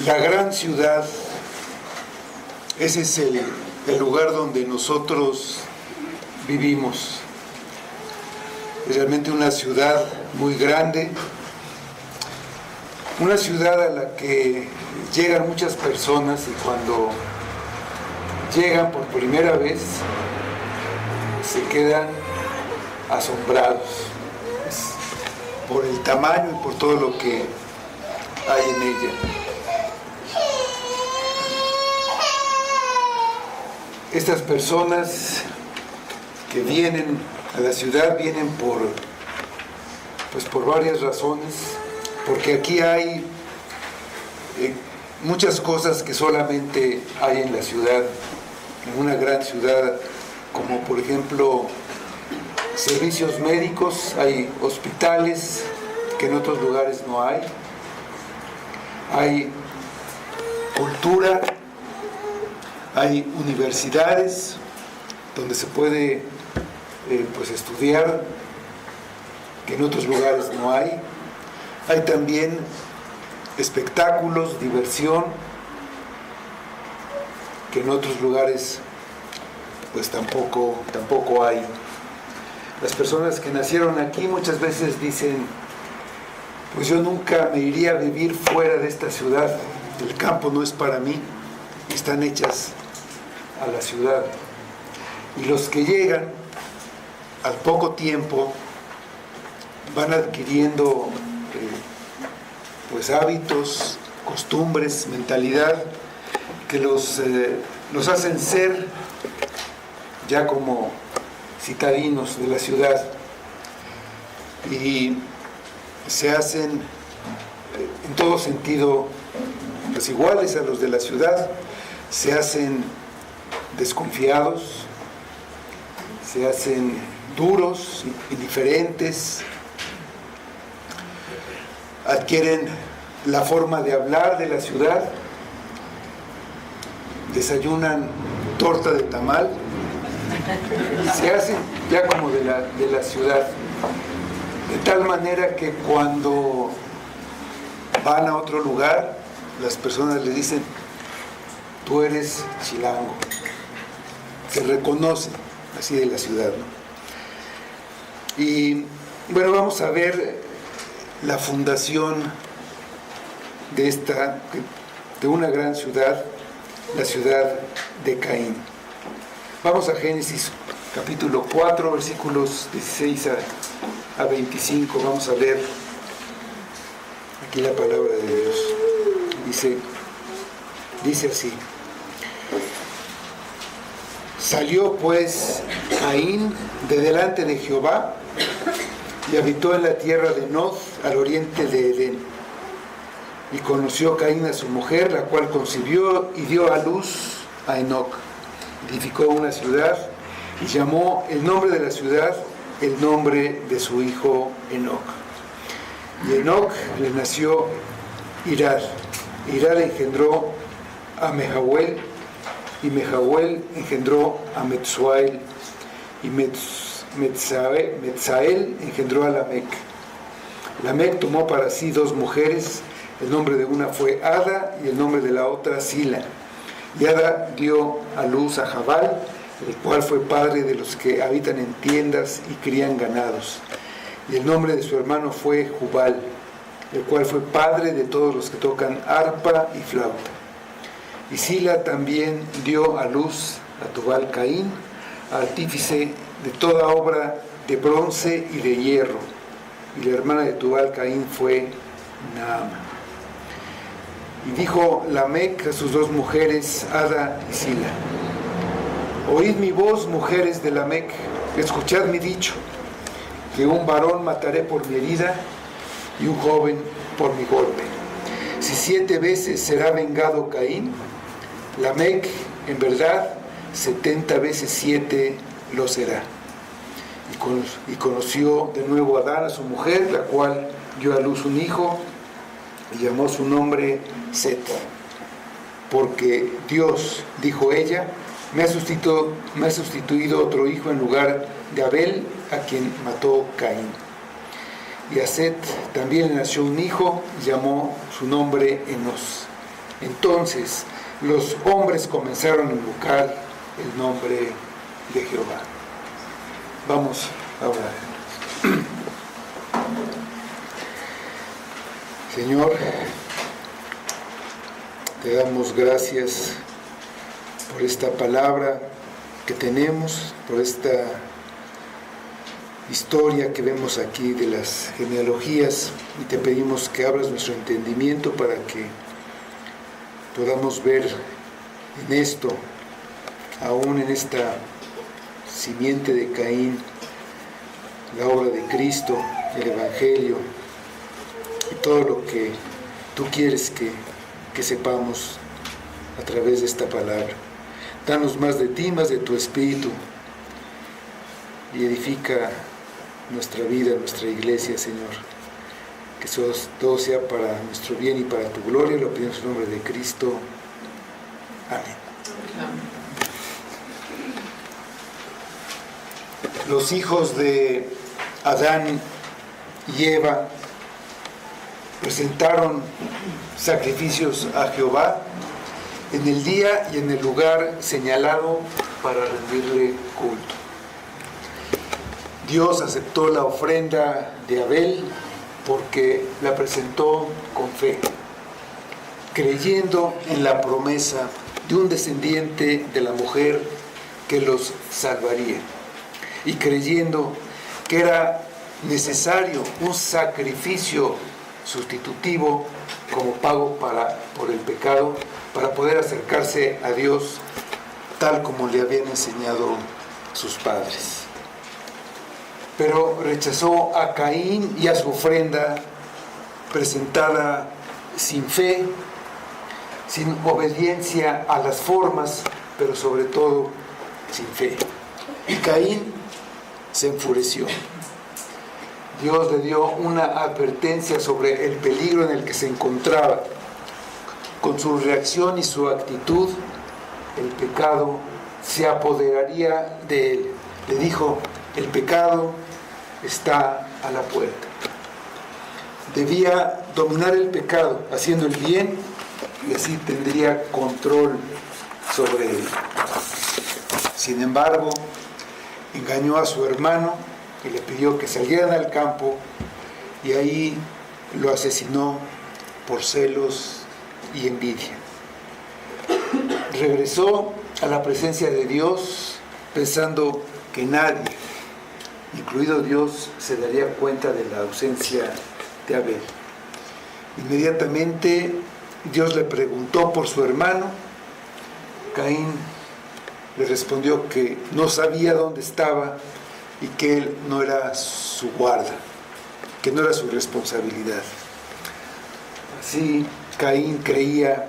La gran ciudad, ese es el lugar donde nosotros vivimos. Es realmente una ciudad muy grande, una ciudad a la que llegan muchas personas y cuando llegan por primera vez se quedan asombrados por el tamaño y por todo lo que hay en ella. Estas personas que vienen a la ciudad vienen por varias razones, porque aquí hay muchas cosas que solamente hay en la ciudad, en una gran ciudad, como por ejemplo servicios médicos, hay hospitales que en otros lugares no hay cultura, hay universidades donde se puede estudiar que en otros lugares no hay también espectáculos, diversión que en otros lugares pues tampoco hay. Las personas que nacieron aquí muchas veces dicen, pues yo nunca me iría a vivir fuera de esta ciudad, el campo no es para mí, están hechas a la ciudad. Y los que llegan al poco tiempo van adquiriendo hábitos, costumbres, mentalidad que los hacen ser ya como citadinos de la ciudad y se hacen en todo sentido pues iguales a los de la ciudad, se hacen desconfiados, se hacen duros, indiferentes, adquieren la forma de hablar de la ciudad, desayunan torta de tamal, se hacen ya como de la ciudad, de tal manera que cuando van a otro lugar, las personas les dicen, tú eres chilango, se reconocen así de la ciudad, ¿no? Y bueno, vamos a ver la fundación de una gran ciudad, la ciudad de Caín. Vamos a Génesis capítulo 4, versículos 16 a 25. Vamos a ver aquí la palabra de Dios. Dice así: salió pues Caín de delante de Jehová y habitó en la tierra de Nod, al oriente de Edén. Y conoció Caín a su mujer, la cual concibió y dio a luz a Enoc. Edificó una ciudad y llamó el nombre de la ciudad el nombre de su hijo Enoc. Y Enoc le nació Irad. Irad engendró a Mehahuel, y Mehahuel engendró a Metzuael, y Metzael engendró a Lamec. Lamec tomó para sí dos mujeres, el nombre de una fue Ada y el nombre de la otra Sila. Y Ada dio a luz a Jabal, el cual fue padre de los que habitan en tiendas y crían ganados. Y el nombre de su hermano fue Jubal, el cual fue padre de todos los que tocan arpa y flauta. Y Sila también dio a luz a Tubal Caín, artífice de toda obra de bronce y de hierro. Y la hermana de Tubal Caín fue Naama. Y dijo Lamec a sus dos mujeres, Ada y Sila: oíd mi voz, mujeres de Lamec, escuchad mi dicho, que un varón mataré por mi herida y un joven por mi golpe. Si 7 veces será vengado Caín, Lamec en verdad 70 veces 7 lo será. Y conoció de nuevo Adán a su mujer, la cual dio a luz un hijo y llamó su nombre Set, porque Dios, dijo ella, me ha sustituido otro hijo en lugar de Abel, a quien mató Caín. Y a Set también le nació un hijo y llamó su nombre Enos. Entonces los hombres comenzaron a invocar el nombre de Jehová. Vamos a orar. Señor, te damos gracias por esta palabra que tenemos, por esta historia que vemos aquí de las genealogías, y te pedimos que abras nuestro entendimiento para que podamos ver en esto, aún en esta simiente de Caín, la obra de Cristo, el Evangelio y todo lo que tú quieres que sepamos a través de esta palabra. Danos más de ti, más de tu Espíritu, y edifica nuestra vida, nuestra iglesia, Señor. Que todo sea para nuestro bien y para tu gloria. Lo pedimos en el nombre de Cristo. Amén. Los hijos de Adán y Eva presentaron sacrificios a Jehová en el día y en el lugar señalado para rendirle culto. Dios aceptó la ofrenda de Abel porque la presentó con fe, creyendo en la promesa de un descendiente de la mujer que los salvaría, y creyendo que era necesario un sacrificio sustitutivo como pago por el pecado, para poder acercarse a Dios tal como le habían enseñado sus padres. Pero rechazó a Caín y a su ofrenda presentada sin fe, sin obediencia a las formas, pero sobre todo sin fe. Y Caín se enfureció. Dios le dio una advertencia sobre el peligro en el que se encontraba. Con su reacción y su actitud, el pecado se apoderaría de él. Le dijo: el pecado está a la puerta. Debía dominar el pecado haciendo el bien, y así tendría control sobre él. Sin embargo, engañó a su hermano y le pidió que salieran al campo, y ahí lo asesinó por celos y envidia. Regresó a la presencia de Dios pensando que nadie, incluido Dios, se daría cuenta de la ausencia de Abel. Inmediatamente Dios le preguntó por su hermano. Caín le respondió que no sabía dónde estaba y que él no era su guarda, que no era su responsabilidad. Así Caín creía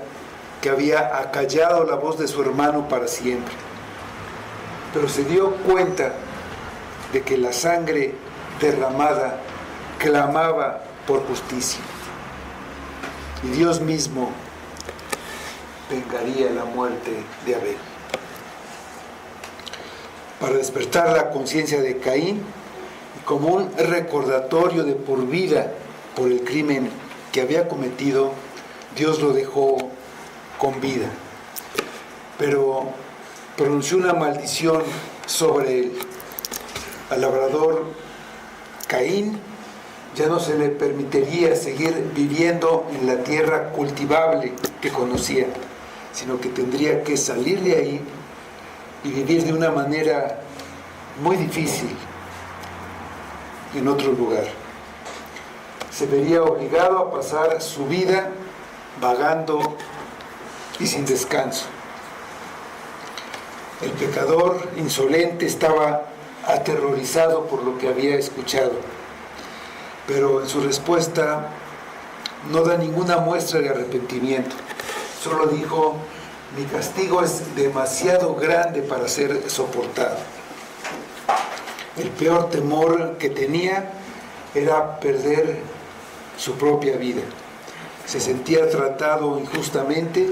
que había acallado la voz de su hermano para siempre, pero se dio cuenta de que la sangre derramada clamaba por justicia, y Dios mismo vengaría la muerte de Abel. Para despertar la conciencia de Caín, y como un recordatorio de por vida por el crimen que había cometido, Dios lo dejó con vida, pero pronunció una maldición sobre él. Al labrador Caín ya no se le permitiría seguir viviendo en la tierra cultivable que conocía, sino que tendría que salir de ahí y vivir de una manera muy difícil en otro lugar. Se vería obligado a pasar su vida vagando y sin descanso. El pecador insolente estaba aterrorizado por lo que había escuchado, pero en su respuesta no da ninguna muestra de arrepentimiento. Solo dijo: mi castigo es demasiado grande para ser soportado. El peor temor que tenía era perder su propia vida. Se sentía tratado injustamente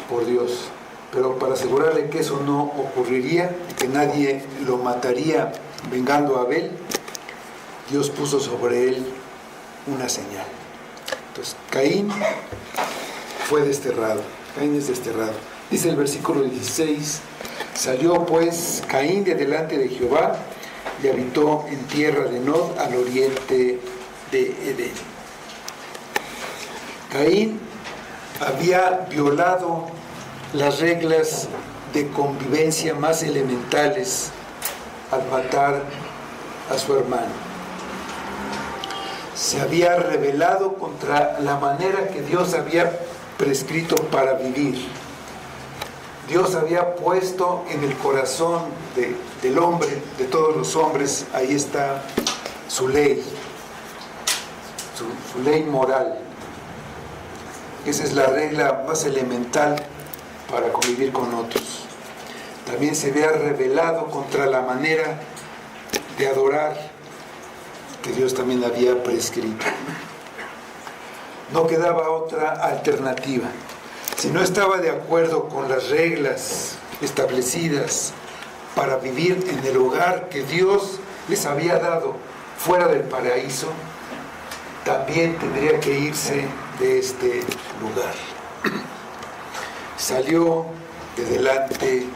por Dios, pero para asegurarle que eso no ocurriría, que nadie lo mataría vengando a Abel, Dios puso sobre él una señal. Entonces Caín fue desterrado. Caín es desterrado. Dice el versículo 16: salió pues Caín de delante de Jehová y habitó en tierra de Nod, al oriente de Edén. Caín había violado las reglas de convivencia más elementales al matar a su hermano. Se había rebelado contra la manera que Dios había prescrito para vivir. Dios había puesto en el corazón del hombre, de todos los hombres, ahí está su ley, su ley moral. Esa es la regla más elemental para convivir con otros. También se había rebelado contra la manera de adorar que Dios también había prescrito. No quedaba otra alternativa. Si no estaba de acuerdo con las reglas establecidas para vivir en el hogar que Dios les había dado fuera del paraíso, también tendría que irse de este lugar. Salió de delante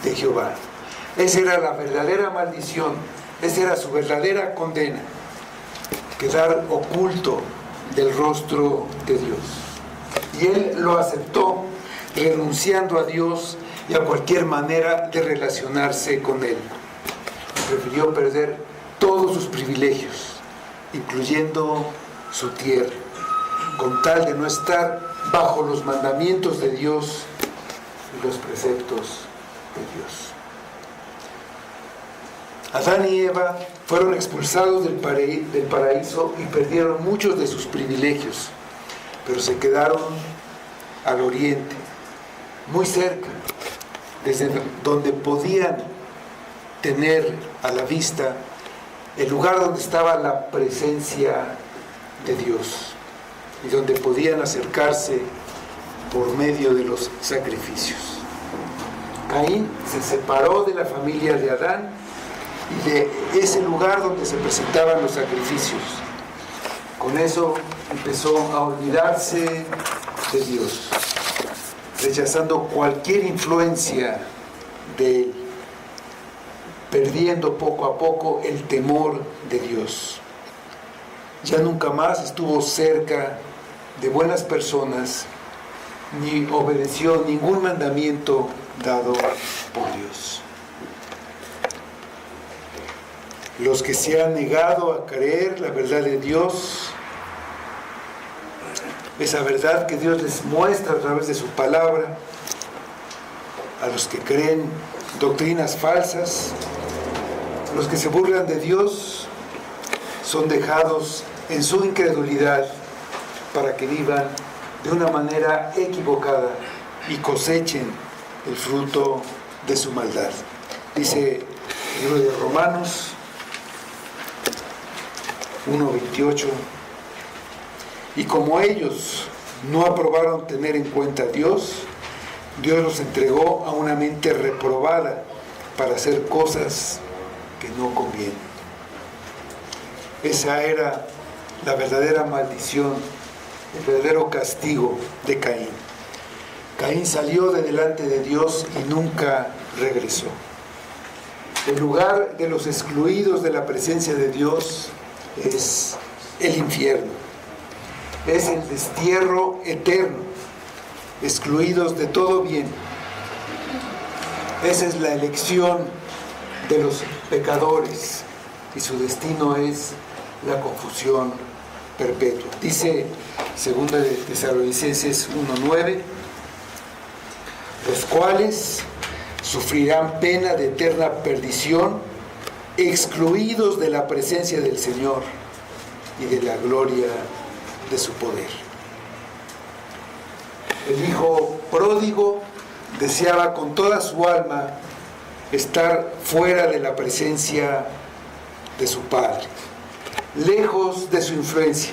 de Jehová. Esa era la verdadera maldición, esa era su verdadera condena, quedar oculto del rostro de Dios. Y él lo aceptó, renunciando a Dios y a cualquier manera de relacionarse con él. Prefirió perder todos sus privilegios, incluyendo su tierra, con tal de no estar bajo los mandamientos de Dios y los preceptos de Dios. Adán y Eva fueron expulsados del paraíso y perdieron muchos de sus privilegios, pero se quedaron al oriente, muy cerca, desde donde podían tener a la vista el lugar donde estaba la presencia de Dios y donde podían acercarse por medio de los sacrificios. Caín se separó de la familia de Adán y de ese lugar donde se presentaban los sacrificios. Con eso empezó a olvidarse de Dios, rechazando cualquier influencia de él, perdiendo poco a poco el temor de Dios. Ya nunca más estuvo cerca de buenas personas, ni obedeció ningún mandamiento dado por Dios. Los que se han negado a creer la verdad de Dios, esa verdad que Dios les muestra a través de su palabra, a los que creen doctrinas falsas, los que se burlan de Dios, son dejados en su incredulidad para que vivan de una manera equivocada y cosechen el fruto de su maldad. Dice el libro de Romanos 1:28: y como ellos no aprobaron tener en cuenta a Dios, Dios los entregó a una mente reprobada para hacer cosas que no convienen. Esa era la verdadera maldición, el verdadero castigo de Caín. Caín salió de delante de Dios y nunca regresó. El lugar de los excluidos de la presencia de Dios es el infierno. Es el destierro eterno, excluidos de todo bien. Esa es la elección de los pecadores y su destino es la confusión perpetua. Dice 2 de Tesalonicenses 1:9: los cuales sufrirán pena de eterna perdición, excluidos de la presencia del Señor y de la gloria de su poder. El hijo pródigo deseaba con toda su alma estar fuera de la presencia de su padre, lejos de su influencia.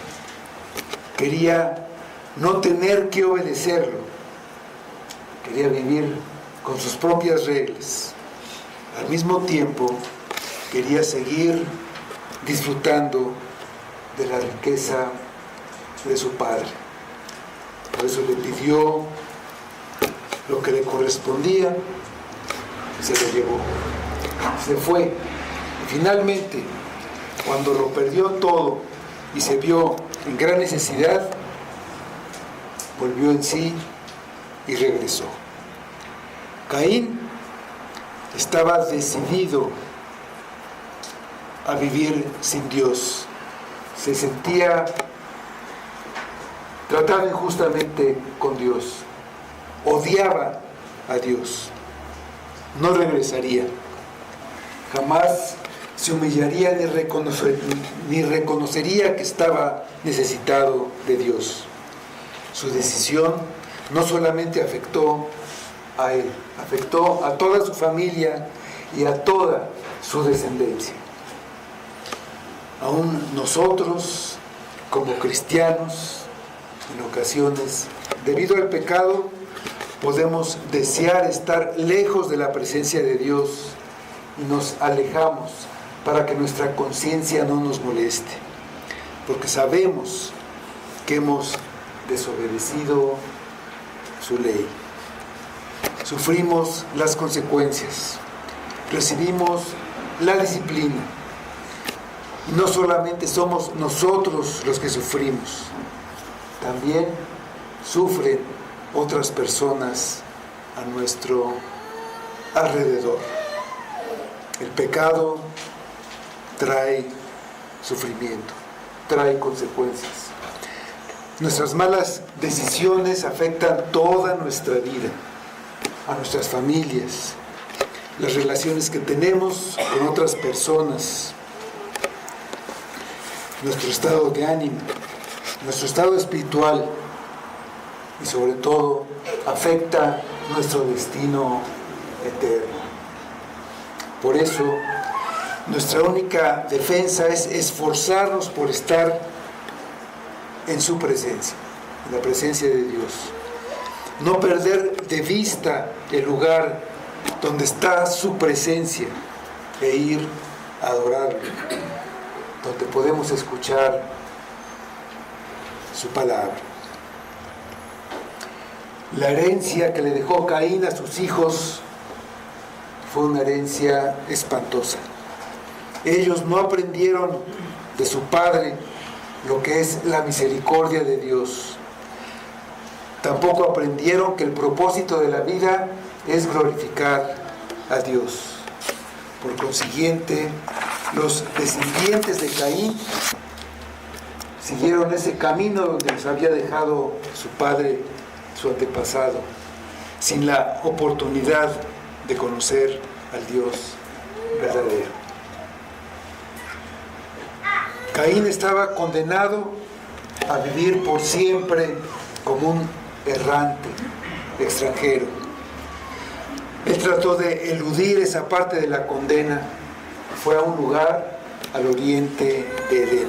Quería no tener que obedecerlo, quería vivir con sus propias reglas. Al mismo tiempo, quería seguir disfrutando de la riqueza de su padre. Por eso le pidió lo que le correspondía, se lo llevó, se fue. Y finalmente, cuando lo perdió todo y se vio en gran necesidad, volvió en sí y regresó. Caín estaba decidido a vivir sin Dios. Se sentía tratado injustamente con Dios. Odiaba a Dios. No regresaría. Jamás se humillaría ni reconocería que estaba necesitado de Dios. Su decisión no solamente afectó a él, afectó a toda su familia y a toda su descendencia. Aún nosotros, como cristianos, en ocasiones, debido al pecado, podemos desear estar lejos de la presencia de Dios y nos alejamos para que nuestra conciencia no nos moleste, porque sabemos que hemos desobedecido su ley. Sufrimos las consecuencias, recibimos la disciplina. Y no solamente somos nosotros los que sufrimos, también sufren otras personas a nuestro alrededor. El pecado trae sufrimiento, trae consecuencias. Nuestras malas decisiones afectan toda nuestra vida, a nuestras familias, las relaciones que tenemos con otras personas, nuestro estado de ánimo, nuestro estado espiritual y sobre todo afecta nuestro destino eterno. Por eso, nuestra única defensa es esforzarnos por estar en su presencia, en la presencia de Dios. No perder de vista el lugar donde está su presencia e ir a adorarlo, donde podemos escuchar su palabra. La herencia que le dejó Caín a sus hijos fue una herencia espantosa. Ellos no aprendieron de su padre lo que es la misericordia de Dios. Tampoco aprendieron que el propósito de la vida es glorificar a Dios. Por consiguiente, los descendientes de Caín siguieron ese camino donde les había dejado su padre, su antepasado, sin la oportunidad de conocer al Dios verdadero. Caín estaba condenado a vivir por siempre como un errante, extranjero. Él trató de eludir esa parte de la condena. Fue a un lugar al oriente de Edén,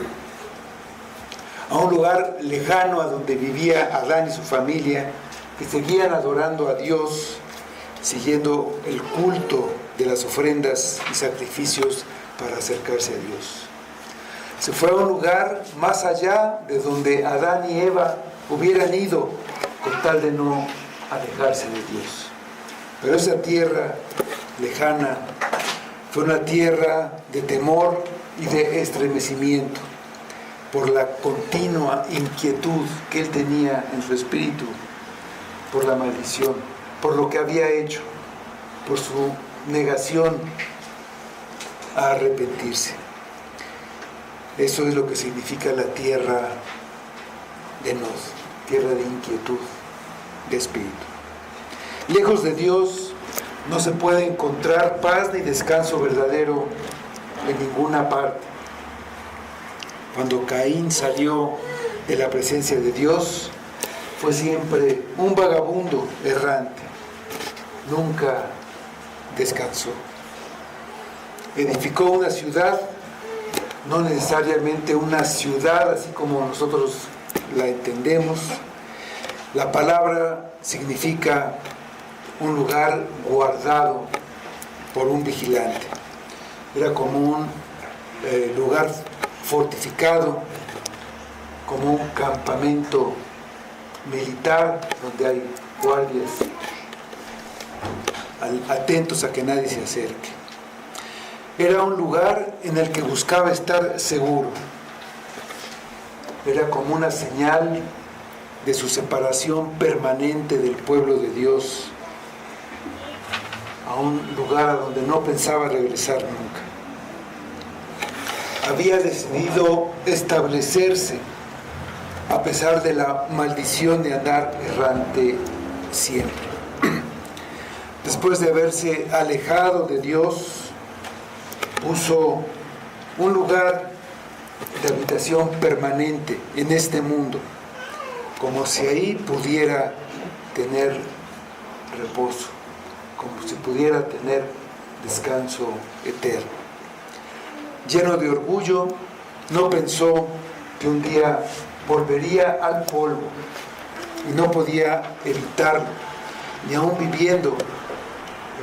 a un lugar lejano a donde vivía Adán y su familia, que seguían adorando a Dios, siguiendo el culto de las ofrendas y sacrificios para acercarse a Dios. Se fue a un lugar más allá de donde Adán y Eva hubieran ido con tal de no alejarse de Dios. Pero esa tierra lejana fue una tierra de temor y de estremecimiento por la continua inquietud que él tenía en su espíritu, por la maldición, por lo que había hecho, por su negación a arrepentirse. Eso es lo que significa la tierra de Nod, tierra de inquietud, de espíritu. Lejos de Dios no se puede encontrar paz ni descanso verdadero en ninguna parte. Cuando Caín salió de la presencia de Dios, fue siempre un vagabundo errante. Nunca descansó. Edificó una ciudad, no necesariamente una ciudad así como nosotros la entendemos. La palabra significa un lugar guardado por un vigilante. Era como un lugar fortificado, como un campamento militar donde hay guardias atentos a que nadie se acerque. Era un lugar en el que buscaba estar seguro. Era como una señal de su separación permanente del pueblo de Dios a un lugar a donde no pensaba regresar nunca. Había decidido establecerse a pesar de la maldición de andar errante siempre. Después de haberse alejado de Dios, puso un lugar de habitación permanente en este mundo, como si ahí pudiera tener reposo, como si pudiera tener descanso eterno. Lleno de orgullo, no pensó que un día volvería al polvo y no podía evitarlo, ni aún viviendo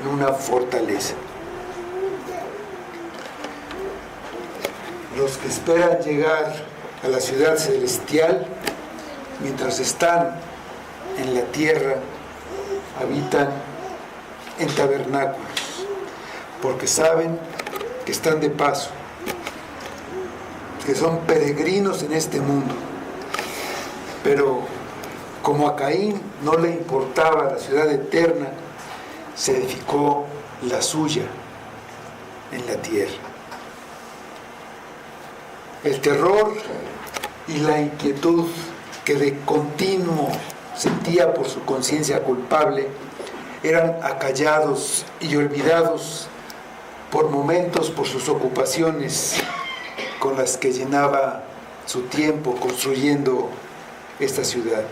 en una fortaleza. Los que esperan llegar a la ciudad celestial, mientras están en la tierra, habitan en tabernáculos, porque saben que están de paso, que son peregrinos en este mundo. Pero como a Caín no le importaba la ciudad eterna, se edificó la suya en la tierra. El terror y la inquietud que de continuo sentía por su conciencia culpable eran acallados y olvidados por momentos por sus ocupaciones con las que llenaba su tiempo construyendo esta ciudad.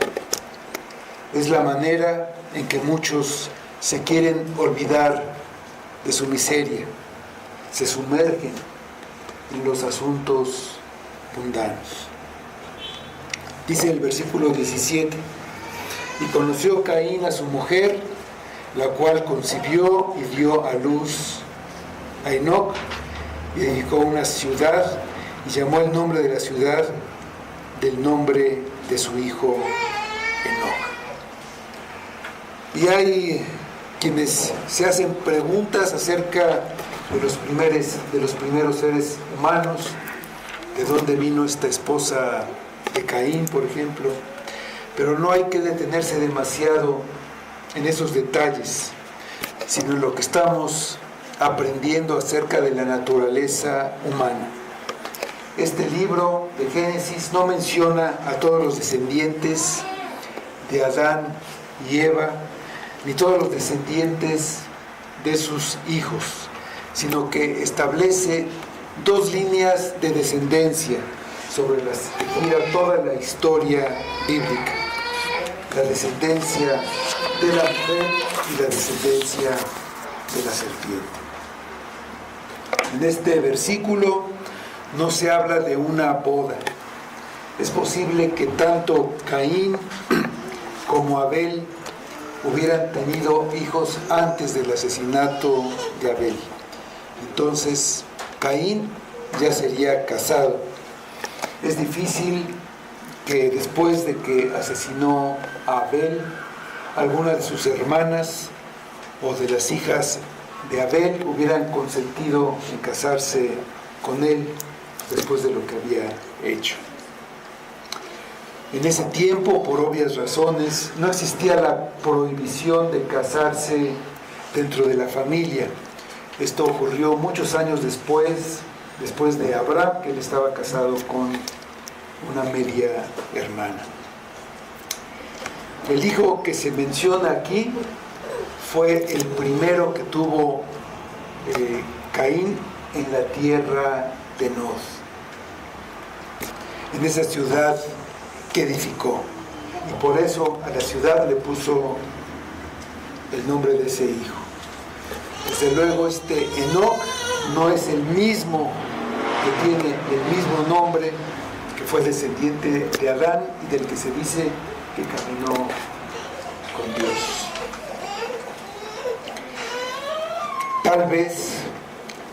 Es la manera en que muchos se quieren olvidar de su miseria, se sumergen en los asuntos mundanos. Dice el versículo 17: y conoció Caín a su mujer, la cual concibió y dio a luz a Enoc, y edificó una ciudad, y llamó el nombre de la ciudad del nombre de su hijo Enoc. Y hay quienes se hacen preguntas acerca de los primeros seres humanos, de dónde vino esta esposa de Caín, por ejemplo, pero no hay que detenerse demasiado en esos detalles, sino en lo que estamos aprendiendo acerca de la naturaleza humana. Este libro de Génesis no menciona a todos los descendientes de Adán y Eva, ni todos los descendientes de sus hijos, sino que establece dos líneas de descendencia sobre las que gira toda la historia bíblica: la descendencia de la mujer y la descendencia de la serpiente. En este versículo no se habla de una boda. Es posible que tanto Caín como Abel hubieran tenido hijos antes del asesinato de Abel. Entonces, Caín ya sería casado. Es difícil que después de que asesinó a Abel, alguna de sus hermanas o de las hijas de Abel hubieran consentido en casarse con él después de lo que había hecho. En ese tiempo, por obvias razones, no existía la prohibición de casarse dentro de la familia. Esto ocurrió muchos años después de Abraham, que él estaba casado con una media hermana. El hijo que se menciona aquí fue el primero que tuvo Caín en la tierra de Nod, en esa ciudad que edificó, y por eso a la ciudad le puso el nombre de ese hijo. Desde luego este Enoc no es el mismo que tiene el mismo nombre, que fue descendiente de Adán y del que se dice que caminó con Dios. Tal vez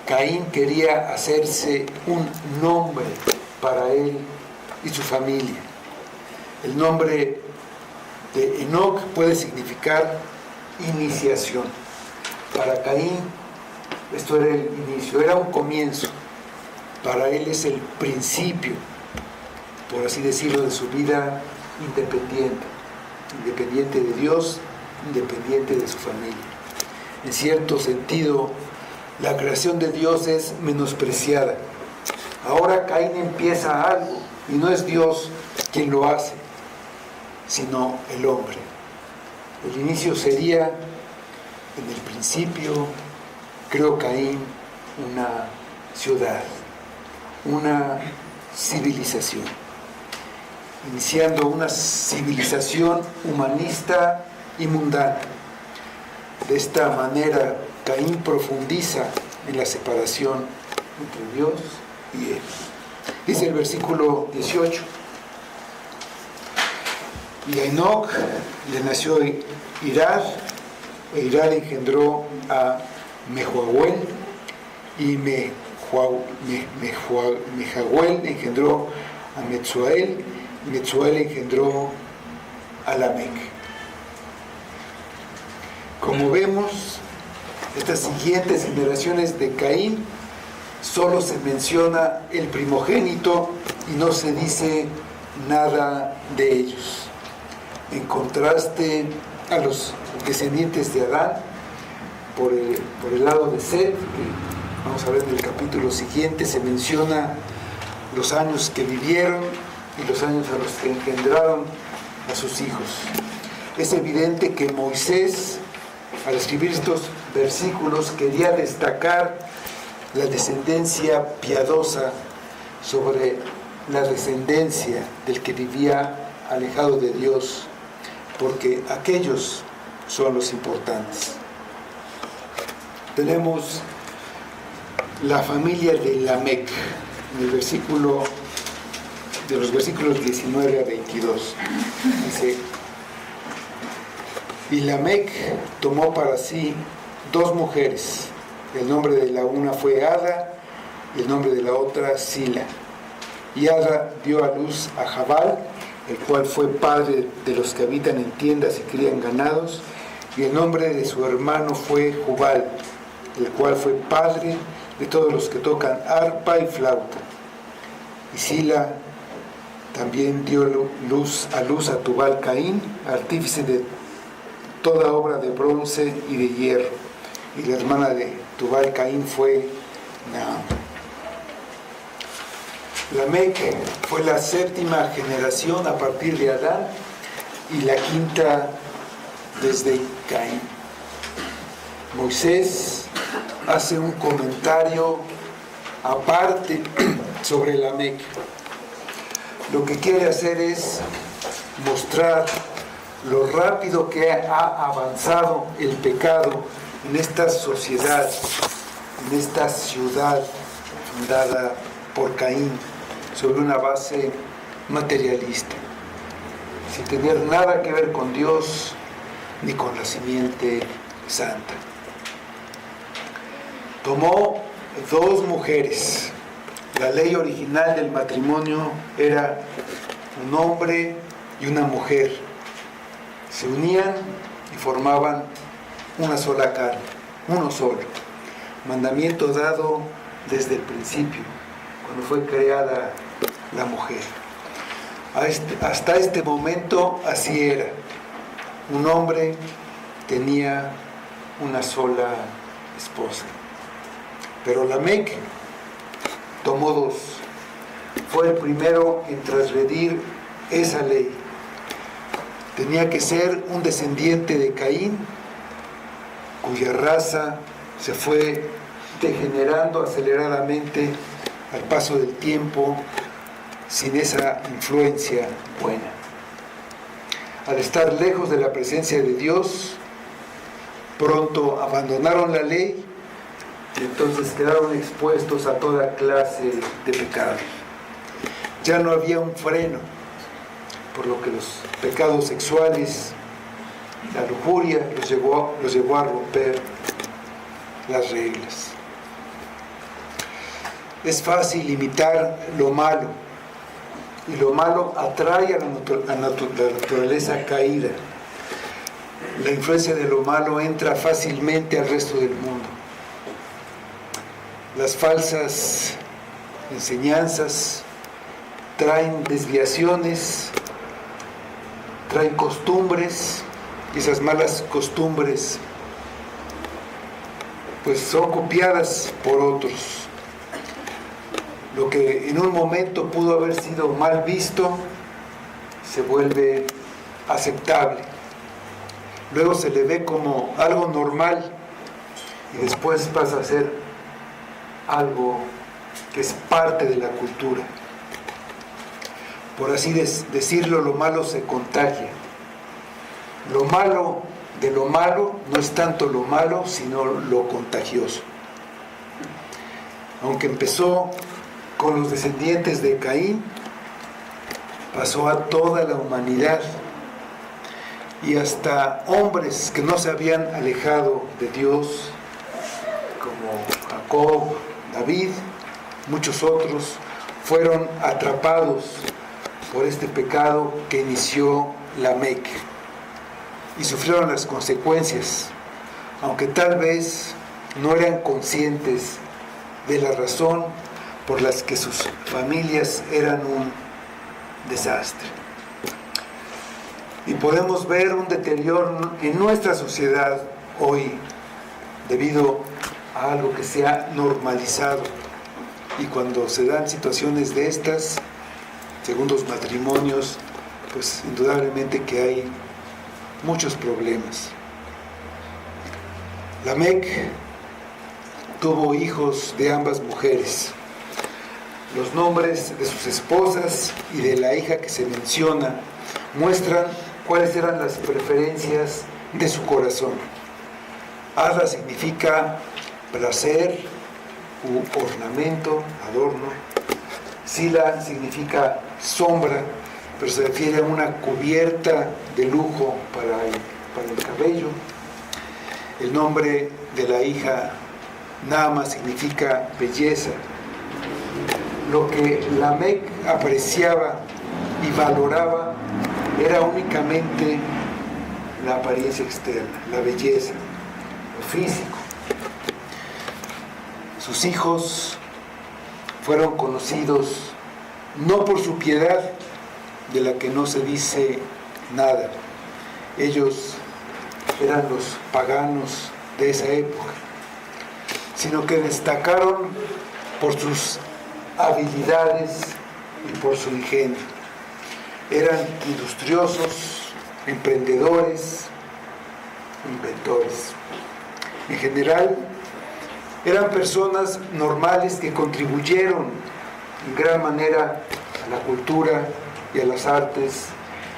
Caín quería hacerse un nombre para él y su familia. El nombre de Enoc puede significar iniciación. Para Caín esto era el inicio, era un comienzo. Para él es el principio, por así decirlo, de su vida independiente de Dios, independiente de su familia. En cierto sentido, la creación de Dios es menospreciada. Ahora Caín empieza algo y no es Dios quien lo hace, sino el hombre. El inicio sería, en el principio, creó Caín una ciudad, una civilización, iniciando una civilización humanista y mundana. De esta manera, Caín profundiza en la separación entre Dios y él. Dice el versículo 18: y a Enoc le nació Irad, e Irad engendró a Mehujael, y Mehujael engendró a Metzuel, y Metzuel engendró a Lamec. Como vemos, estas siguientes generaciones de Caín, solo se menciona el primogénito y no se dice nada de ellos. En contraste a los descendientes de Adán, por el lado de Set, que vamos a ver en el capítulo siguiente, se menciona los años que vivieron y los años a los que engendraron a sus hijos. Es evidente que Moisés, al escribir estos versículos, quería destacar la descendencia piadosa sobre la descendencia del que vivía alejado de Dios, porque aquellos son los importantes. Tenemos la familia de Lamec, en el versículo, de los versículos 19 a 22. Dice: y Lamec tomó para sí 2 mujeres. El nombre de la una fue Ada y el nombre de la otra Sila. Y Ada dio a luz a Jabal, el cual fue padre de los que habitan en tiendas y crían ganados, y el nombre de su hermano fue Jubal, el cual fue padre de todos los que tocan arpa y flauta. Y Sila también dio a luz a Tubal Caín, artífice de toda obra de bronce y de hierro, y la hermana de Tubal Caín fue Naam. Lamec fue la 7ª generación a partir de Adán y la 5ª desde Caín. Moisés hace un comentario aparte sobre Lamec. Lo que quiere hacer es mostrar lo rápido que ha avanzado el pecado en esta sociedad, en esta ciudad fundada por Caín sobre una base materialista, sin tener nada que ver con Dios ni con la simiente santa. Tomó 2 mujeres. La ley original del matrimonio era un hombre y una mujer. Se unían y formaban una sola carne, uno solo. Mandamiento dado desde el principio, cuando fue creada la mujer. Hasta este momento así era. Un hombre tenía una sola esposa. Pero Lamec tomó 2. Fue el primero en transgredir esa ley. Tenía que ser un descendiente de Caín, cuya raza se fue degenerando aceleradamente al paso del tiempo sin esa influencia buena. Al estar lejos de la presencia de Dios, pronto abandonaron la ley y entonces quedaron expuestos a toda clase de pecados. Ya no había un freno, por lo que los pecados sexuales, la lujuria los llevó a romper las reglas. Es fácil imitar lo malo, y lo malo atrae a la naturaleza caída. La influencia de lo malo entra fácilmente al resto del mundo. Las falsas enseñanzas traen desviaciones, traen costumbres, y esas malas costumbres pues son copiadas por otros. Lo que en un momento pudo haber sido mal visto se vuelve aceptable. Luego se le ve como algo normal y después pasa a ser algo que es parte de la cultura. Por así decirlo, lo malo se contagia. Lo malo de lo malo no es tanto lo malo, sino lo contagioso. Aunque empezó con los descendientes de Caín, pasó a toda la humanidad y hasta hombres que no se habían alejado de Dios, como Jacob, David, muchos otros, fueron atrapados por este pecado que inició Lamec y sufrieron las consecuencias, aunque tal vez no eran conscientes de la razón por las que sus familias eran un desastre. Y podemos ver un deterioro en nuestra sociedad hoy debido a algo que se ha normalizado. Y cuando se dan situaciones de estas, segundos matrimonios, pues indudablemente que hay muchos problemas. Lamec tuvo hijos de ambas mujeres. Los nombres de sus esposas y de la hija que se menciona muestran cuáles eran las preferencias de su corazón. Ada significa placer u ornamento, adorno. Sila significa sombra, pero se refiere a una cubierta de lujo para el cabello. El nombre de la hija Naama significa belleza. Lo que Lamec apreciaba y valoraba era únicamente la apariencia externa, la belleza, lo físico. Sus hijos fueron conocidos no por su piedad, de la que no se dice nada. Ellos eran los paganos de esa época, sino que destacaron por sus habilidades y por su ingenio. Eran industriosos, emprendedores, inventores. En general, eran personas normales que contribuyeron en gran manera a la cultura y a las artes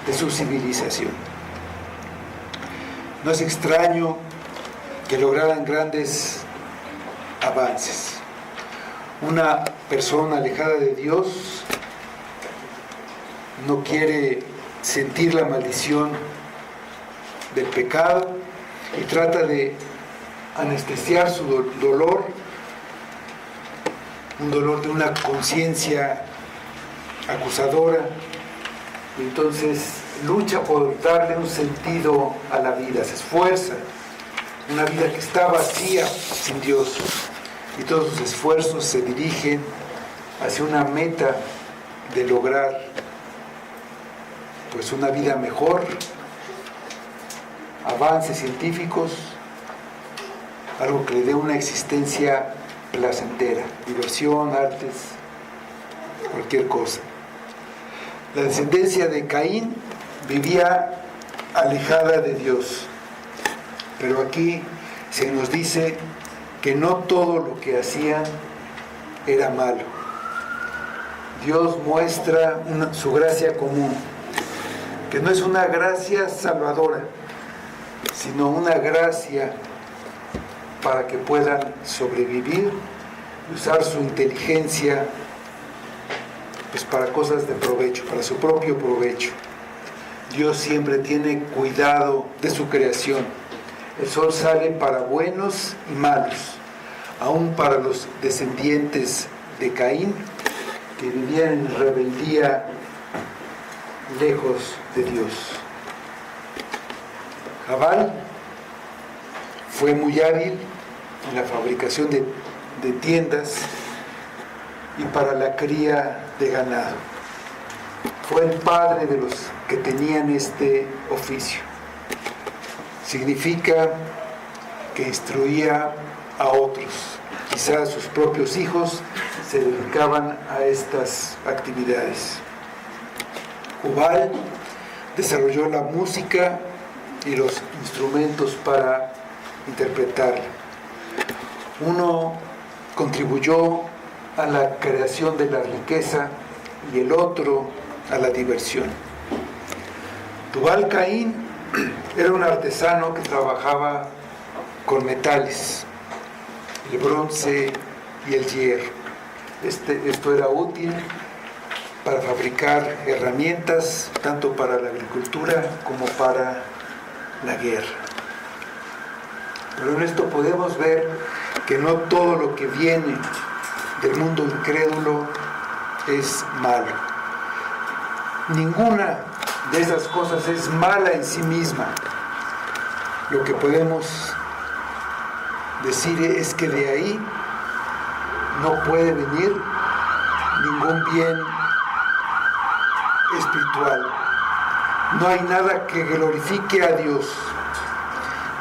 de su civilización. No es extraño que lograran grandes avances. Una persona alejada de Dios no quiere sentir la maldición del pecado y trata de anestesiar su dolor, un dolor de una conciencia acusadora, y entonces lucha por darle un sentido a la vida, se esfuerza, una vida que está vacía sin Dios, y todos sus esfuerzos se dirigen hacia una meta de lograr pues una vida mejor, avances científicos, algo que le dé una existencia placentera, diversión, artes, cualquier cosa. La descendencia de Caín vivía alejada de Dios, pero aquí se nos dice que no todo lo que hacían era malo. Dios muestra su gracia común, que no es una gracia salvadora, sino una gracia para que puedan sobrevivir y usar su inteligencia pues para cosas de provecho, para su propio provecho. Dios siempre tiene cuidado de su creación. El sol sale para buenos y malos, aún para los descendientes de Caín, que vivían en rebeldía lejos de Dios. Jabal fue muy hábil en la fabricación de tiendas y para la cría de ganado. Fue el padre de los que tenían este oficio. Significa que instruía a otros. Quizás sus propios hijos se dedicaban a estas actividades. Jubal desarrolló la música y los instrumentos para interpretarla. Uno contribuyó a la creación de la riqueza y el otro a la diversión. Tubal Caín era un artesano que trabajaba con metales, el bronce y el hierro. Esto era útil para fabricar herramientas tanto para la agricultura como para la guerra. Pero en esto podemos ver que no todo lo que viene del mundo incrédulo es malo. Ninguna de esas cosas es mala en sí misma. Lo que podemos decir es que de ahí no puede venir ningún bien espiritual. No hay nada que glorifique a Dios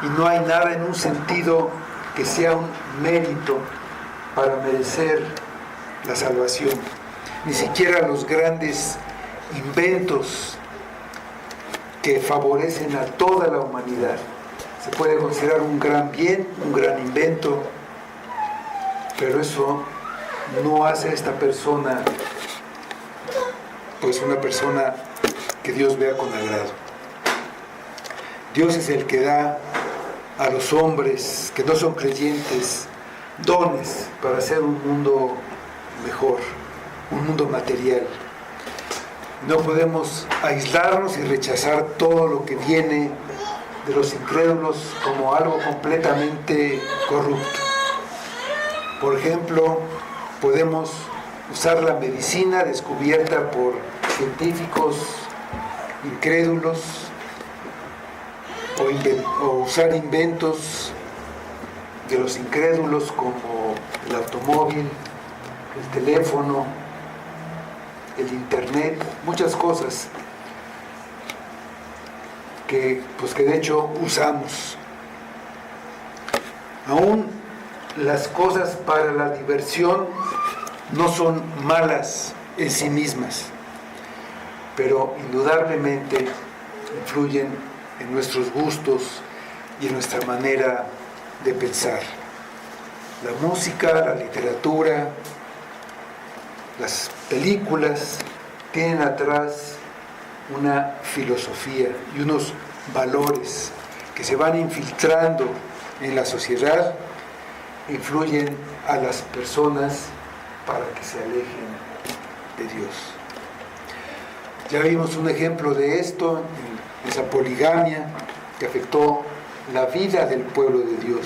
y no hay nada en un sentido que sea un mérito para merecer la salvación. Ni siquiera los grandes inventos que favorecen a toda la humanidad. Se puede considerar un gran bien, un gran invento, pero eso no hace a esta persona pues una persona que Dios vea con agrado. Dios es el que da a los hombres que no son creyentes dones para hacer un mundo mejor, un mundo material. No podemos aislarnos y rechazar todo lo que viene de los incrédulos como algo completamente corrupto. Por ejemplo, podemos usar la medicina descubierta por científicos incrédulos o usar inventos de los incrédulos como el automóvil, el teléfono, el internet, muchas cosas que de hecho usamos. Aún las cosas para la diversión no son malas en sí mismas, pero indudablemente influyen en nuestros gustos y en nuestra manera de pensar. La música, la literatura, las películas tienen atrás una filosofía y unos valores que se van infiltrando en la sociedad, influyen a las personas para que se alejen de Dios. Ya vimos un ejemplo de esto, en esa poligamia que afectó la vida del pueblo de Dios.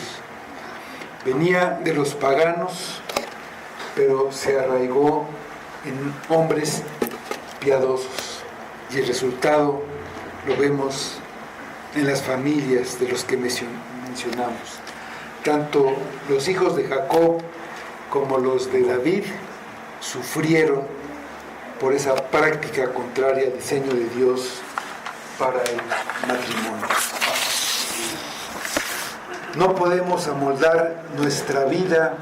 Venía de los paganos, pero se arraigó en hombres piadosos. Y el resultado lo vemos en las familias de los que mencionamos. Tanto los hijos de Jacob como los de David sufrieron por esa práctica contraria al diseño de Dios para el matrimonio. No podemos amoldar nuestra vida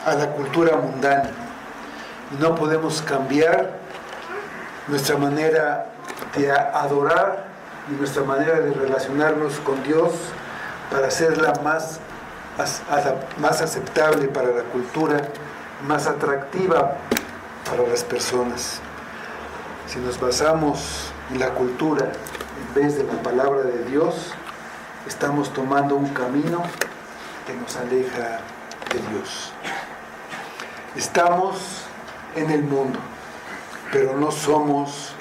a la cultura mundana. No podemos cambiar nuestra manera de adorar y nuestra manera de relacionarnos con Dios para hacerla más aceptable para la cultura, más atractiva para las personas. Si nos basamos en la cultura en vez de la palabra de Dios, estamos tomando un camino que nos aleja de Dios. Estamos en el mundo, pero no somos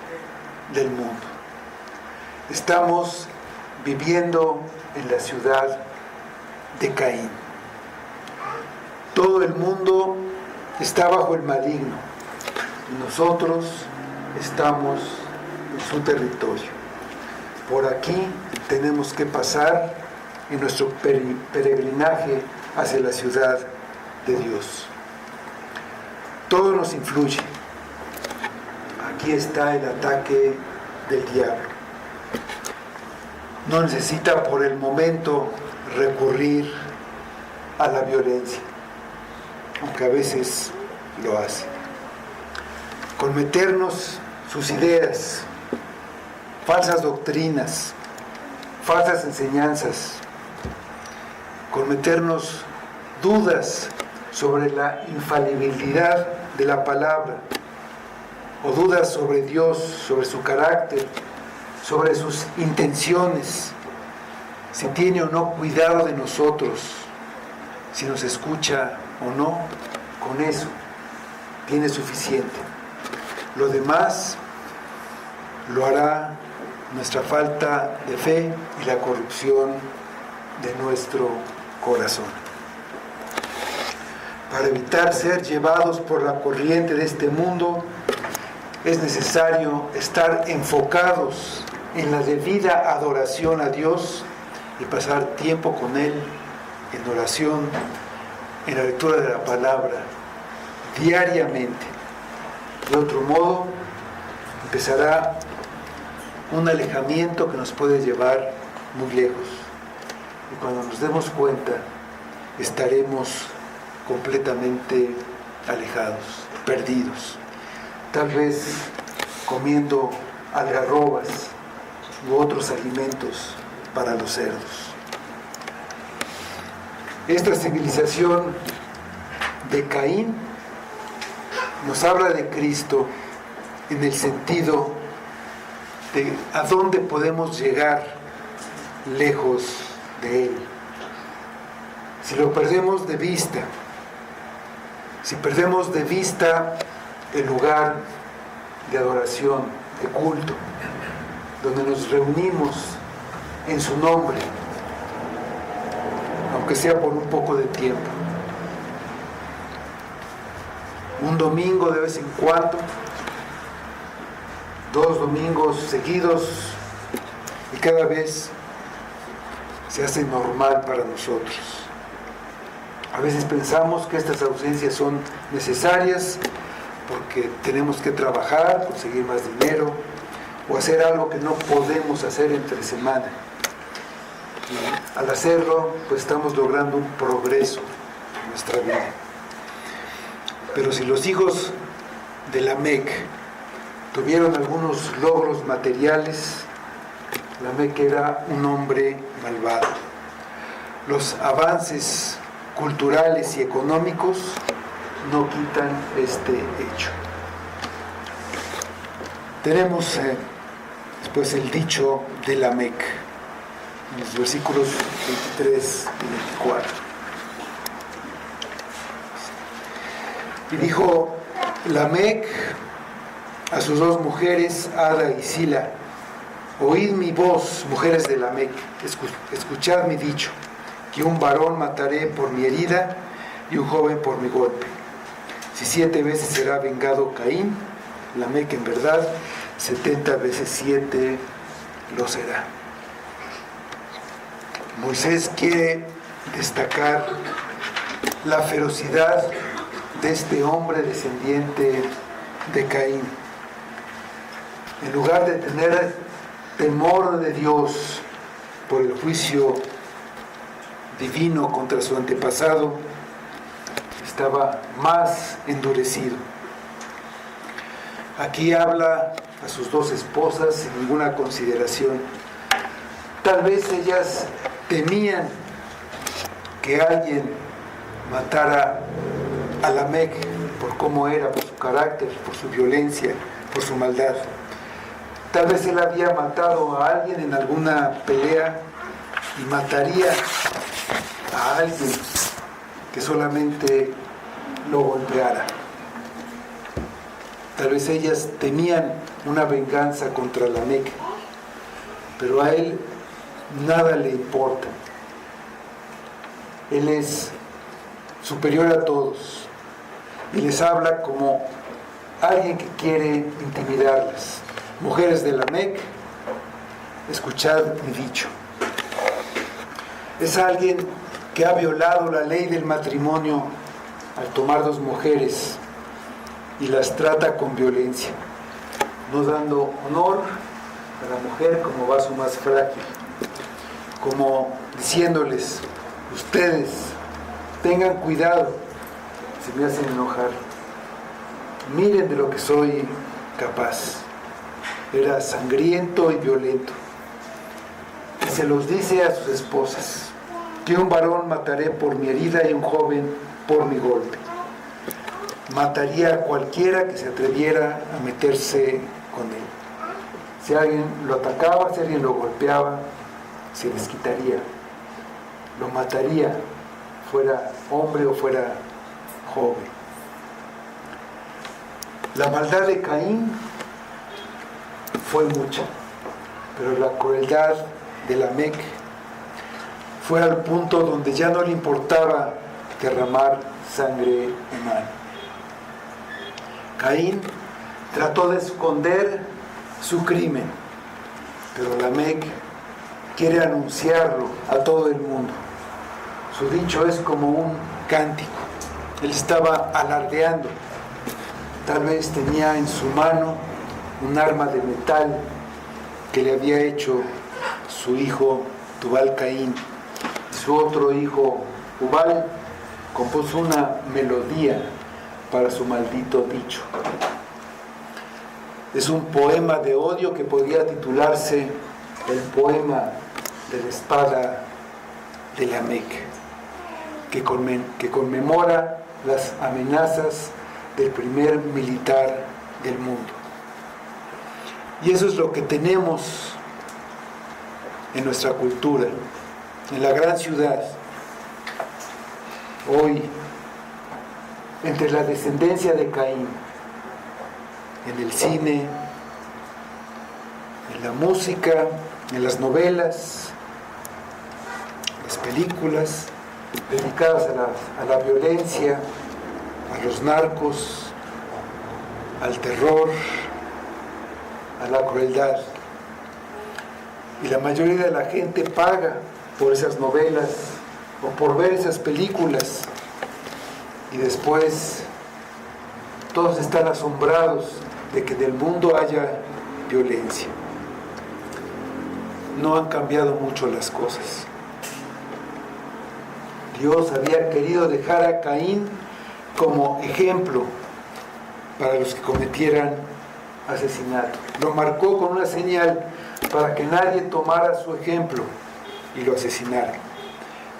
del mundo. Estamos viviendo en la ciudad de Caín. Todo el mundo está bajo el maligno. Nosotros estamos en su territorio. Por aquí tenemos que pasar en nuestro peregrinaje hacia la ciudad de Dios. Todo nos influye. Aquí está el ataque del diablo. No necesita por el momento recurrir a la violencia, aunque a veces lo hace. Con meternos sus ideas, falsas doctrinas, falsas enseñanzas, con meternos dudas sobre la infalibilidad de la palabra, o dudas sobre Dios, sobre su carácter, sobre sus intenciones, si tiene o no cuidado de nosotros, si nos escucha o no, con eso tiene suficiente. Lo demás lo hará nuestra falta de fe y la corrupción de nuestro corazón. Para evitar ser llevados por la corriente de este mundo, es necesario estar enfocados en la debida adoración a Dios y pasar tiempo con Él en oración, en la lectura de la palabra, diariamente. De otro modo, empezará un alejamiento que nos puede llevar muy lejos. Y cuando nos demos cuenta, estaremos completamente alejados, perdidos. Tal vez comiendo algarrobas u otros alimentos para los cerdos. Esta civilización de Caín nos habla de Cristo en el sentido de a dónde podemos llegar lejos de Él. Si lo perdemos de vista, si perdemos de vista el lugar de adoración, de culto, donde nos reunimos en su nombre, aunque sea por un poco de tiempo. Un domingo de vez en cuando, 2 domingos seguidos, y cada vez se hace normal para nosotros. A veces pensamos que estas ausencias son necesarias porque tenemos que trabajar, conseguir más dinero o hacer algo que no podemos hacer entre semana. Y al hacerlo, pues estamos logrando un progreso en nuestra vida. Pero si los hijos de Lamec tuvieron algunos logros materiales, Lamec era un hombre malvado. Los avances culturales y económicos no quitan este hecho. Tenemos después el dicho de Lamec, en los versículos 23 y 24. Y dijo Lamec a sus 2 mujeres, Ada y Sila: oíd mi voz, mujeres de Lamec, escuchad mi dicho, que un varón mataré por mi herida y un joven por mi golpe. Si 7 veces será vengado Caín, Lamec en verdad 70 veces 7 lo será. Moisés quiere destacar la ferocidad de este hombre descendiente de Caín. En lugar de tener temor de Dios por el juicio divino contra su antepasado, estaba más endurecido. Aquí habla a sus 2 esposas sin ninguna consideración. Tal vez ellas temían que alguien matara a Lamec por cómo era, por su carácter, por su violencia, por su maldad. Tal vez él había matado a alguien en alguna pelea y mataría a alguien que solamente lo golpeara. Tal vez ellas temían una venganza contra Lamec, pero a él nada le importa. Él es superior a todos y les habla como alguien que quiere intimidarlas. Mujeres de Lamec, escuchad mi dicho. Es alguien que ha violado la ley del matrimonio al tomar dos mujeres y las trata con violencia, no dando honor a la mujer como vaso más frágil, como diciéndoles: ustedes tengan cuidado si me hacen enojar, miren de lo que soy capaz. Era sangriento y violento. Y se los dice a sus esposas: que un varón mataré por mi herida y un joven por mi golpe. Mataría a cualquiera que se atreviera a meterse con él. Si alguien lo atacaba, si alguien lo golpeaba, se desquitaría. Lo mataría, fuera hombre o fuera joven. La maldad de Caín fue mucha, pero la crueldad de Lamec fue al punto donde ya no le importaba derramar sangre humana. Caín trató de esconder su crimen, pero Lamec quiere anunciarlo a todo el mundo. Su dicho es como un cántico. Él estaba alardeando. Tal vez tenía en su mano un arma de metal que le había hecho su hijo Tubal Caín. Su otro hijo Ubal compuso una melodía para su maldito dicho. Es un poema de odio que podría titularse el poema de la espada de Lamec, que conmemora las amenazas del primer militar del mundo. Y eso es lo que tenemos en nuestra cultura, en la gran ciudad. Hoy, entre la descendencia de Caín, en el cine, en la música, en las novelas, las películas dedicadas a la violencia, a los narcos, al terror, a la crueldad. Y la mayoría de la gente paga por esas novelas o por ver esas películas, y después todos están asombrados de que del mundo haya violencia. No han cambiado mucho las cosas. Dios había querido dejar a Caín como ejemplo para los que cometieran asesinato. Lo marcó con una señal para que nadie tomara su ejemplo y lo asesinara.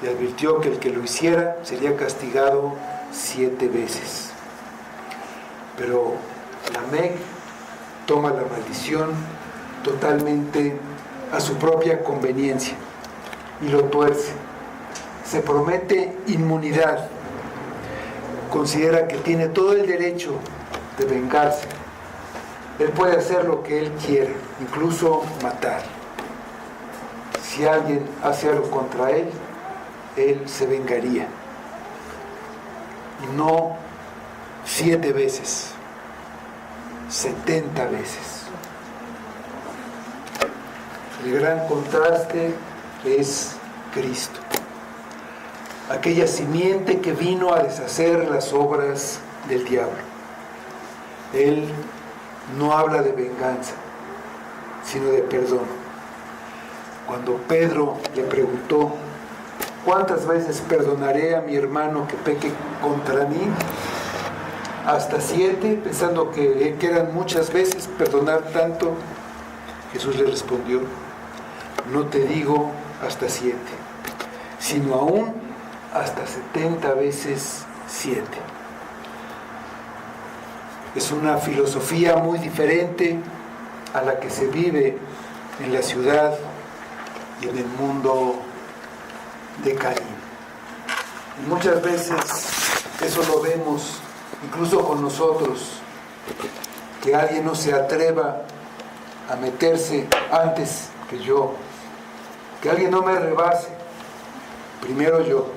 Y advirtió que el que lo hiciera sería castigado 7 veces. Pero Lamec toma la maldición totalmente a su propia conveniencia y lo tuerce. Se promete inmunidad. Considera que tiene todo el derecho de vengarse. Él puede hacer lo que él quiera, incluso matar. Si alguien hace algo contra él, él se vengaría. Y no 7 veces, 70 veces. El gran contraste es Cristo, aquella simiente que vino a deshacer las obras del diablo. Él no habla de venganza, sino de perdón. Cuando Pedro le preguntó: ¿cuántas veces perdonaré a mi hermano que peque contra mí? Hasta 7, pensando que eran muchas veces perdonar tanto. Jesús le respondió: no te digo hasta 7, sino aún hasta 70 veces 7. Es una filosofía muy diferente a la que se vive en la ciudad y en el mundo de Caín. Y muchas veces eso lo vemos incluso con nosotros, que alguien no se atreva a meterse antes que yo, que alguien no me rebase, primero yo,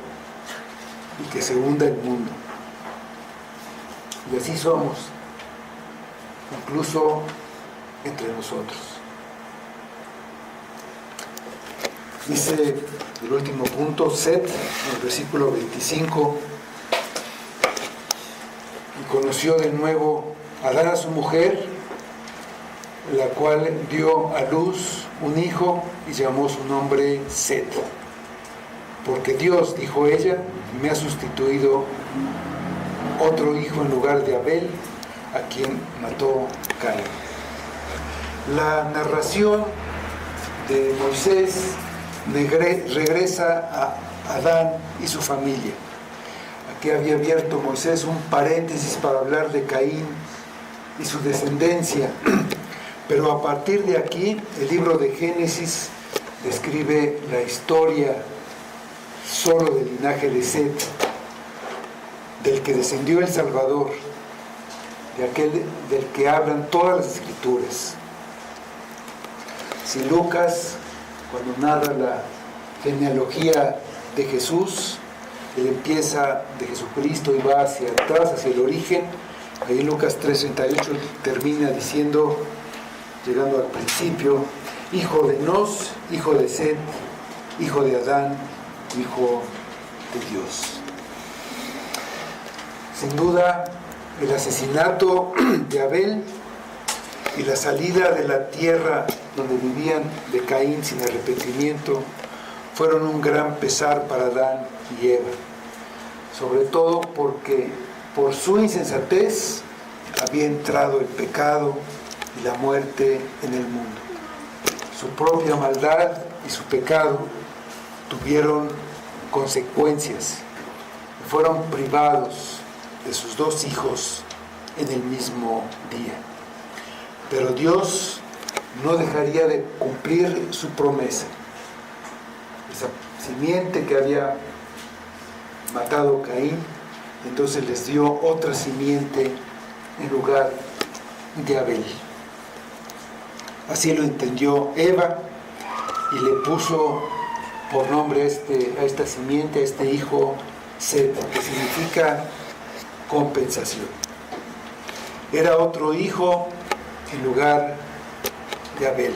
y que se hunda el mundo. Y así somos. incluso entre nosotros. Dice el último punto, Set, en el versículo 25, y conoció de nuevo Adán a su mujer, la cual dio a luz un hijo y llamó su nombre Set. Porque Dios, dijo ella, me ha sustituido otro hijo en lugar de Abel, a quien mató Caín. La narración de Moisés regresa a Adán y su familia. Aquí había abierto Moisés un paréntesis para hablar de Caín y su descendencia, pero a partir de aquí el libro de Génesis describe la historia solo del linaje de Set, del que descendió el Salvador, de aquel del que hablan todas las Escrituras. Si Lucas, cuando narra la genealogía de Jesús, él empieza de Jesucristo y va hacia atrás, hacia el origen, ahí Lucas 3:38 termina diciendo, llegando al principio, hijo de Nos, hijo de Set, hijo de Adán, hijo de Dios. Sin duda, el asesinato de Abel y la salida de la tierra donde vivían de Caín sin arrepentimiento fueron un gran pesar para Adán y Eva, sobre todo porque por su insensatez había entrado el pecado y la muerte en el mundo. Su propia maldad y su pecado tuvieron consecuencias y fueron privados de sus dos hijos en el mismo día. Pero Dios no dejaría de cumplir su promesa. Esa simiente que había matado Caín, entonces les dio otra simiente en lugar de Abel. Así lo entendió Eva y le puso por nombre a esta simiente, a este hijo, Set, que significa compensación. Era otro hijo en lugar de Abel.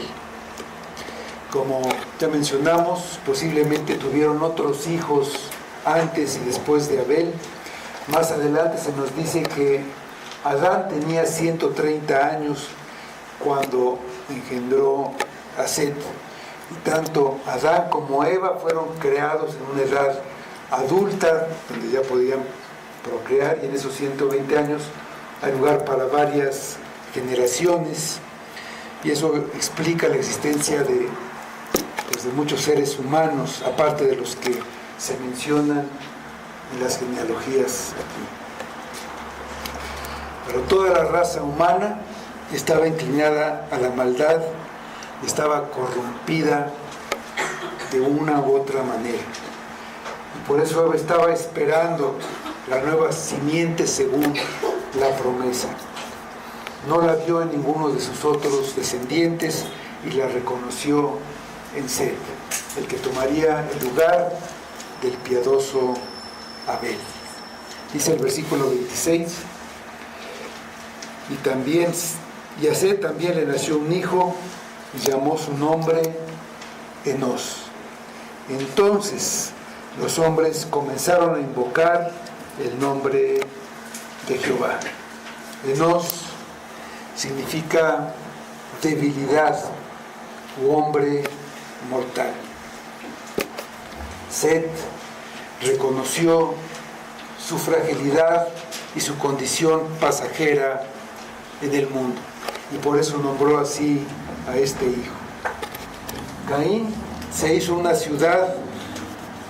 Como ya mencionamos, posiblemente tuvieron otros hijos antes y después de Abel. Más adelante se nos dice que Adán tenía 130 años cuando engendró a Set. Y tanto Adán como Eva fueron creados en una edad adulta, donde ya podían procrear, y en esos 120 años hay lugar para varias generaciones, y eso explica la existencia de muchos seres humanos, aparte de los que se mencionan en las genealogías aquí. Pero toda la raza humana estaba inclinada a la maldad, estaba corrompida de una u otra manera. Y por eso estaba esperando la nueva simiente según la promesa. No la vio en ninguno de sus otros descendientes y la reconoció en Set, el que tomaría el lugar del piadoso Abel. Dice el versículo 26, y a Set también le nació un hijo y llamó su nombre Enos. Entonces los hombres comenzaron a invocar el nombre de Jehová. Enos significa debilidad u hombre mortal. Set reconoció su fragilidad y su condición pasajera en el mundo, y por eso nombró así a este hijo. Caín se hizo una ciudad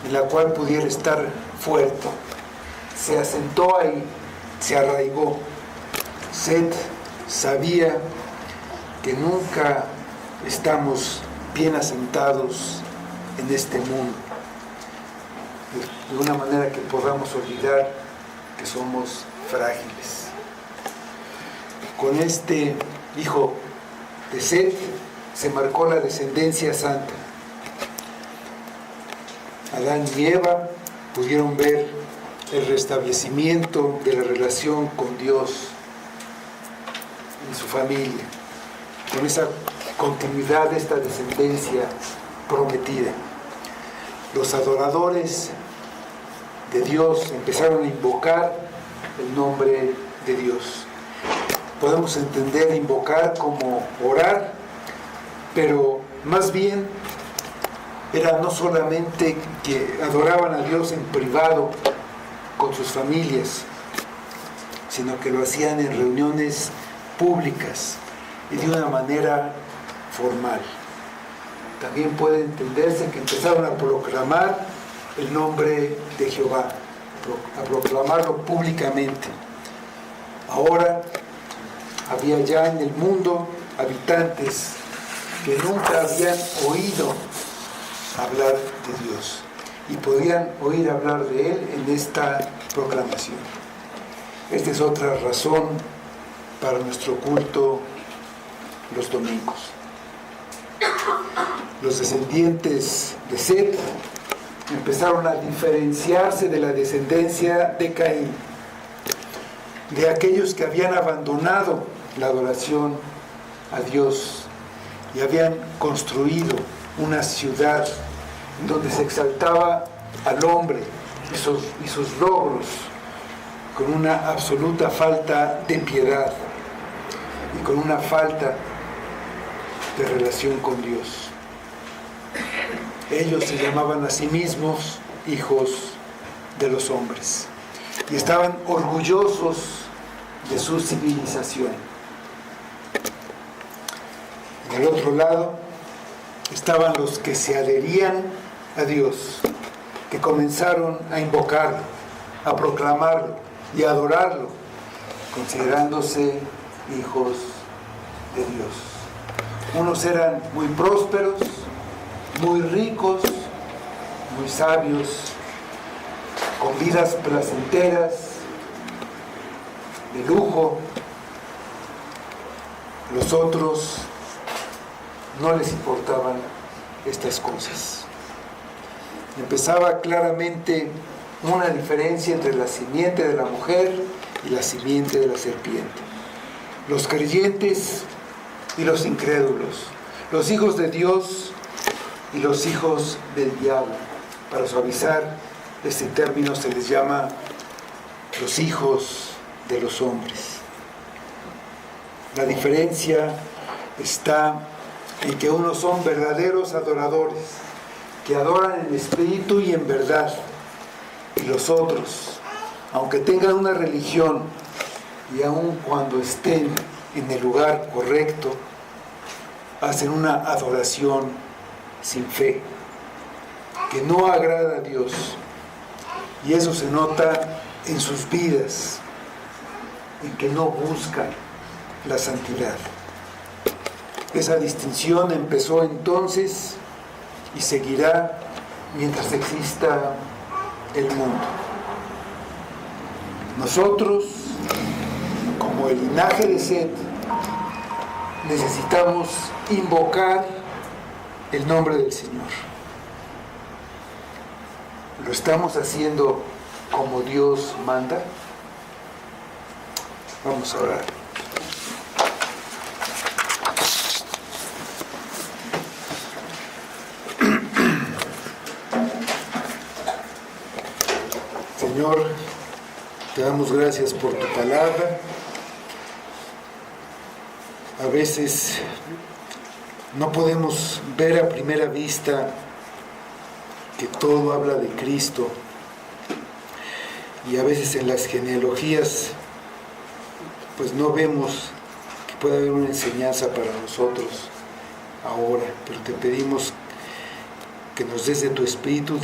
en la cual pudiera estar fuerte, se asentó ahí, se arraigó. Set sabía que nunca estamos bien asentados en este mundo, de una manera que podamos olvidar que somos frágiles. Con este hijo de Set se marcó la descendencia santa. Adán y Eva pudieron ver el restablecimiento de la relación con Dios y su familia, con esa continuidad de esta descendencia prometida. Los adoradores de Dios empezaron a invocar el nombre de Dios. Podemos entender invocar como orar, pero más bien era no solamente que adoraban a Dios en privado con sus familias, sino que lo hacían en reuniones públicas y de una manera formal. También puede entenderse que empezaron a proclamar el nombre de Jehová, a proclamarlo públicamente. Ahora había ya en el mundo habitantes que nunca habían oído hablar de Dios y podían oír hablar de Él en esta proclamación. Esta es otra razón para nuestro culto los domingos. Los descendientes de Set empezaron a diferenciarse de la descendencia de Caín, de aquellos que habían abandonado la adoración a Dios y habían construido una ciudad donde se exaltaba al hombre y sus logros con una absoluta falta de piedad y con una falta de relación con Dios. Ellos se llamaban a sí mismos hijos de los hombres y estaban orgullosos de su civilización. En el otro lado estaban los que se adherían a Dios, que comenzaron a invocarlo, a proclamarlo y a adorarlo, considerándose hijos de Dios. Unos eran muy prósperos, muy ricos, muy sabios, con vidas placenteras, de lujo. Los otros no les importaban estas cosas. Empezaba claramente una diferencia entre la simiente de la mujer y la simiente de la serpiente. Los creyentes y los incrédulos, los hijos de Dios y los hijos del diablo. Para suavizar este término se les llama los hijos de los hombres. La diferencia está en que unos son verdaderos adoradores, que adoran en espíritu y en verdad, y los otros, aunque tengan una religión y aun cuando estén en el lugar correcto, hacen una adoración sin fe, que no agrada a Dios, y eso se nota en sus vidas, en que no buscan la santidad. Esa distinción empezó entonces y seguirá mientras exista el mundo. Nosotros, como el linaje de Set, necesitamos invocar el nombre del Señor. ¿Lo estamos haciendo como Dios manda? Vamos a orar. Señor, te damos gracias por tu palabra. A veces no podemos ver a primera vista que todo habla de Cristo, y a veces en las genealogías pues no vemos que pueda haber una enseñanza para nosotros ahora, pero te pedimos que nos des de tu espíritu,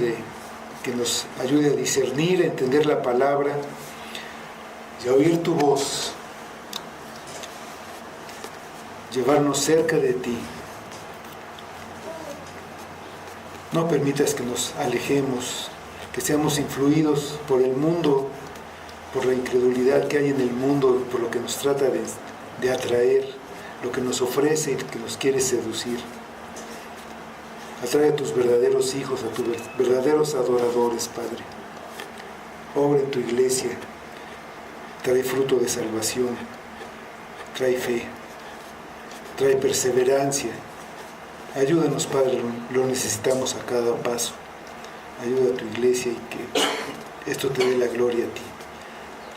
que nos ayude a discernir, a entender la palabra y a oír tu voz, llevarnos cerca de ti. No permitas que nos alejemos, que seamos influidos por el mundo, por la incredulidad que hay en el mundo, por lo que nos trata de atraer, lo que nos ofrece y que nos quiere seducir. Atrae a tus verdaderos hijos, a tus verdaderos adoradores, Padre. Obra en tu iglesia, trae fruto de salvación, trae fe. trae perseverancia. Ayúdanos, Padre, lo necesitamos a cada paso. Ayuda a tu iglesia y que esto te dé la gloria a ti.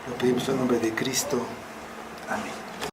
Lo pedimos en nombre de Cristo. Amén.